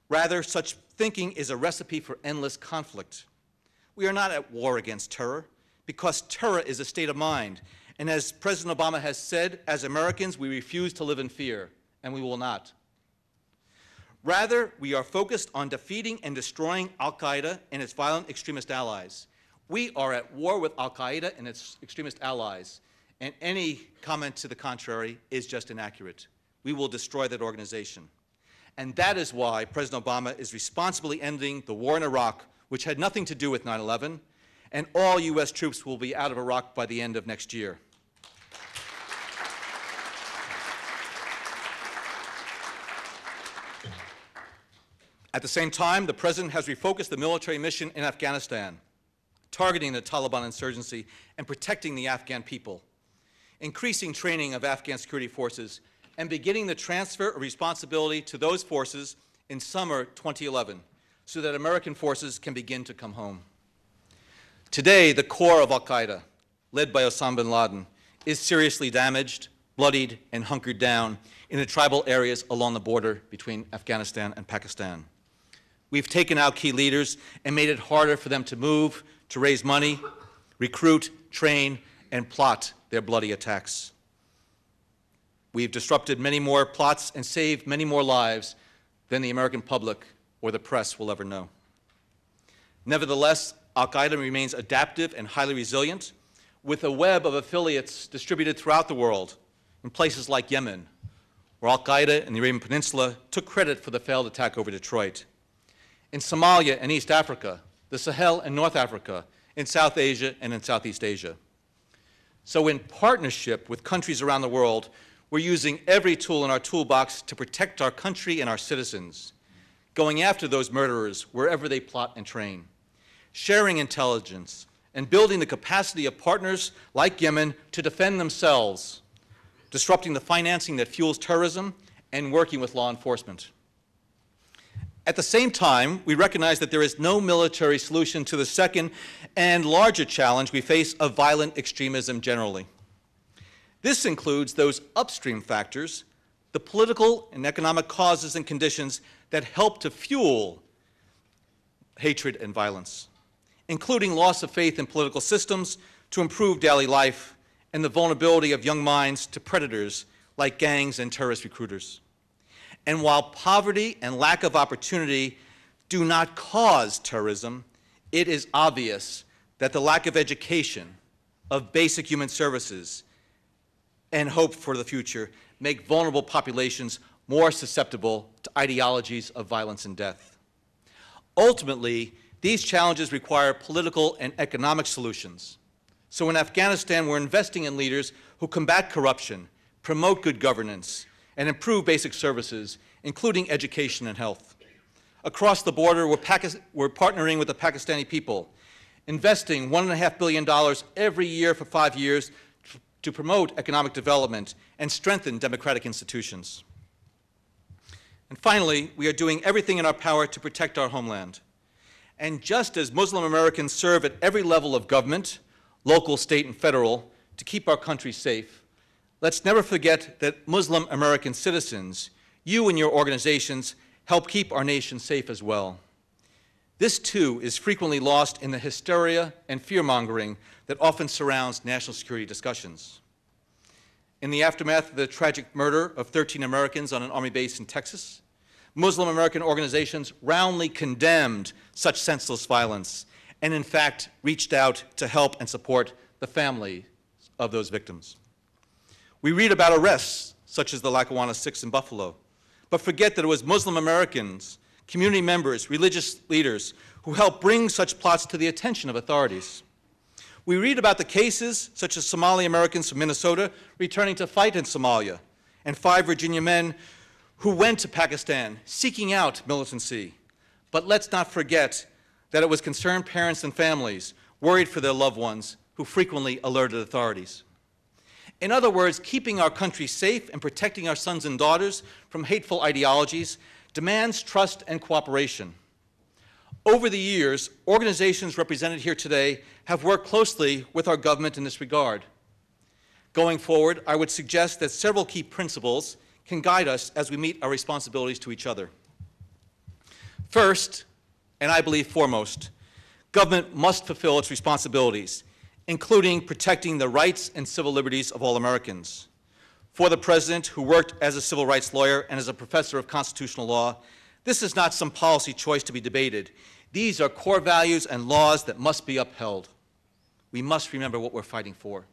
Rather, such thinking is a recipe for endless conflict. We are not at war against terror, because terror is a state of mind. And as President Obama has said, as Americans, we refuse to live in fear, and we will not. Rather, we are focused on defeating and destroying al-Qaeda and its violent extremist allies. We are at war with al-Qaeda and its extremist allies, and any comment to the contrary is just inaccurate. We will destroy that organization. And that is why President Obama is responsibly ending the war in Iraq, which had nothing to do with 9/11, and all U.S. troops will be out of Iraq by the end of next year. At the same time, the President has refocused the military mission in Afghanistan, targeting the Taliban insurgency and protecting the Afghan people, increasing training of Afghan security forces, and beginning the transfer of responsibility to those forces in summer 2011 so that American forces can begin to come home. Today, the core of al-Qaeda, led by Osama bin Laden, is seriously damaged, bloodied, and hunkered down in the tribal areas along the border between Afghanistan and Pakistan. We've taken out key leaders and made it harder for them to move, to raise money, recruit, train, and plot their bloody attacks. We've disrupted many more plots and saved many more lives than the American public or the press will ever know. Nevertheless, al-Qaeda remains adaptive and highly resilient, with a web of affiliates distributed throughout the world in places like Yemen, where al-Qaeda and the Arabian Peninsula took credit for the failed attack over Detroit, in Somalia and East Africa, the Sahel and North Africa, in South Asia and in Southeast Asia. So in partnership with countries around the world, we're using every tool in our toolbox to protect our country and our citizens, going after those murderers wherever they plot and train, sharing intelligence, and building the capacity of partners like Yemen to defend themselves, disrupting the financing that fuels terrorism, and working with law enforcement. At the same time, we recognize that there is no military solution to the second and larger challenge we face of violent extremism generally. This includes those upstream factors, the political and economic causes and conditions that help to fuel hatred and violence, including loss of faith in political systems to improve daily life and the vulnerability of young minds to predators like gangs and terrorist recruiters. And while poverty and lack of opportunity do not cause terrorism, it is obvious that the lack of education, of basic human services, and hope for the future make vulnerable populations more susceptible to ideologies of violence and death. Ultimately, these challenges require political and economic solutions. So in Afghanistan, we're investing in leaders who combat corruption, promote good governance, and improve basic services, including education and health. Across the border, we're partnering with the Pakistani people, investing $1.5 billion every year for 5 years to promote economic development and strengthen democratic institutions. And finally, we are doing everything in our power to protect our homeland. And just as Muslim Americans serve at every level of government, local, state, and federal, to keep our country safe, let's never forget that Muslim American citizens, you and your organizations, help keep our nation safe as well. This, too, is frequently lost in the hysteria and fear-mongering that often surrounds national security discussions. In the aftermath of the tragic murder of 13 Americans on an Army base in Texas, Muslim American organizations roundly condemned such senseless violence and, in fact, reached out to help and support the family of those victims. We read about arrests, such as the Lackawanna 6 in Buffalo, but forget that it was Muslim Americans, community members, religious leaders who helped bring such plots to the attention of authorities. We read about the cases, such as Somali Americans from Minnesota returning to fight in Somalia, and 5 Virginia men who went to Pakistan seeking out militancy. But let's not forget that it was concerned parents and families worried for their loved ones who frequently alerted authorities. In other words, keeping our country safe and protecting our sons and daughters from hateful ideologies demands trust and cooperation. Over the years, organizations represented here today have worked closely with our government in this regard. Going forward, I would suggest that several key principles can guide us as we meet our responsibilities to each other. First, and I believe foremost, government must fulfill its responsibilities, including protecting the rights and civil liberties of all Americans. For the President, who worked as a civil rights lawyer and as a professor of constitutional law, this is not some policy choice to be debated. These are core values and laws that must be upheld. We must remember what we're fighting for.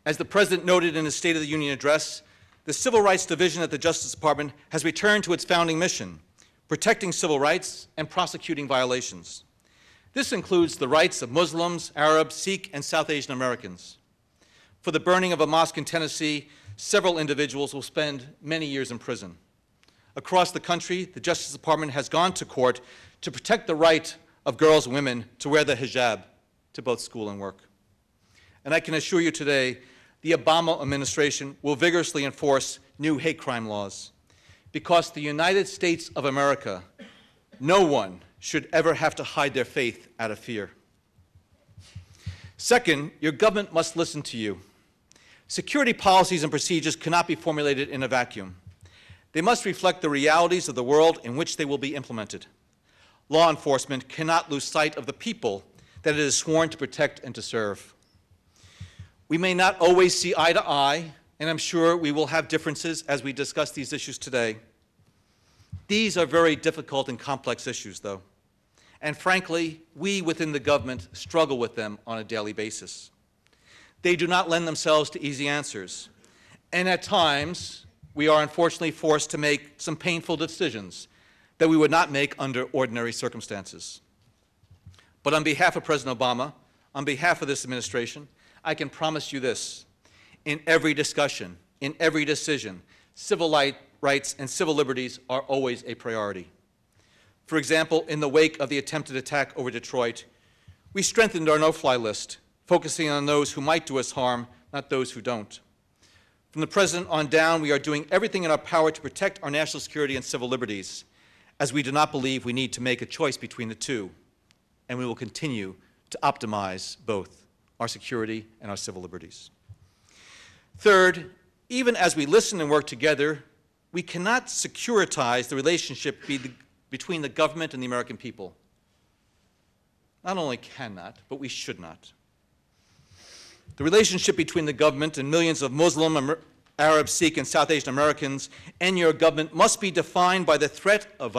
As the President noted in his State of the Union address, the Civil Rights Division at the Justice Department has returned to its founding mission, protecting civil rights and prosecuting violations. This includes the rights of Muslims, Arabs, Sikh, and South Asian Americans. For the burning of a mosque in Tennessee, several individuals will spend many years in prison. Across the country, the Justice Department has gone to court to protect the right of girls and women to wear the hijab to both school and work. And I can assure you today, the Obama administration will vigorously enforce new hate crime laws, because the United States of America, no one should ever have to hide their faith out of fear. Second, your government must listen to you. Security policies and procedures cannot be formulated in a vacuum. They must reflect the realities of the world in which they will be implemented. Law enforcement cannot lose sight of the people that it is sworn to protect and to serve. We may not always see eye to eye, and I'm sure we will have differences as we discuss these issues today. These are very difficult and complex issues, though. And frankly, we within the government struggle with them on a daily basis. They do not lend themselves to easy answers. And at times, we are unfortunately forced to make some painful decisions that we would not make under ordinary circumstances. But on behalf of President Obama, on behalf of this administration, I can promise you this: in every discussion, in every decision, civil rights and civil liberties are always a priority. For example, in the wake of the attempted attack over Detroit, we strengthened our no-fly list, focusing on those who might do us harm, not those who don't. From the President on down, we are doing everything in our power to protect our national security and civil liberties, as we do not believe we need to make a choice between the two, and we will continue to optimize both our security and our civil liberties. Third, even as we listen and work together, we cannot securitize the relationship between the government and the American people. Not only cannot, but we should not. The relationship between the government and millions of Muslim, Arab, Sikh, and South Asian Americans and your government must not be defined by the threat of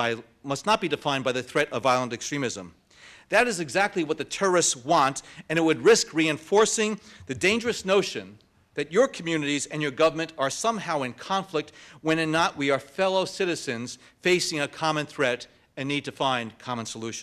violent extremism. That is exactly what the terrorists want, and it would risk reinforcing the dangerous notion that your communities and your government are somehow in conflict, when in not we are fellow citizens facing a common threat and need to find common solutions.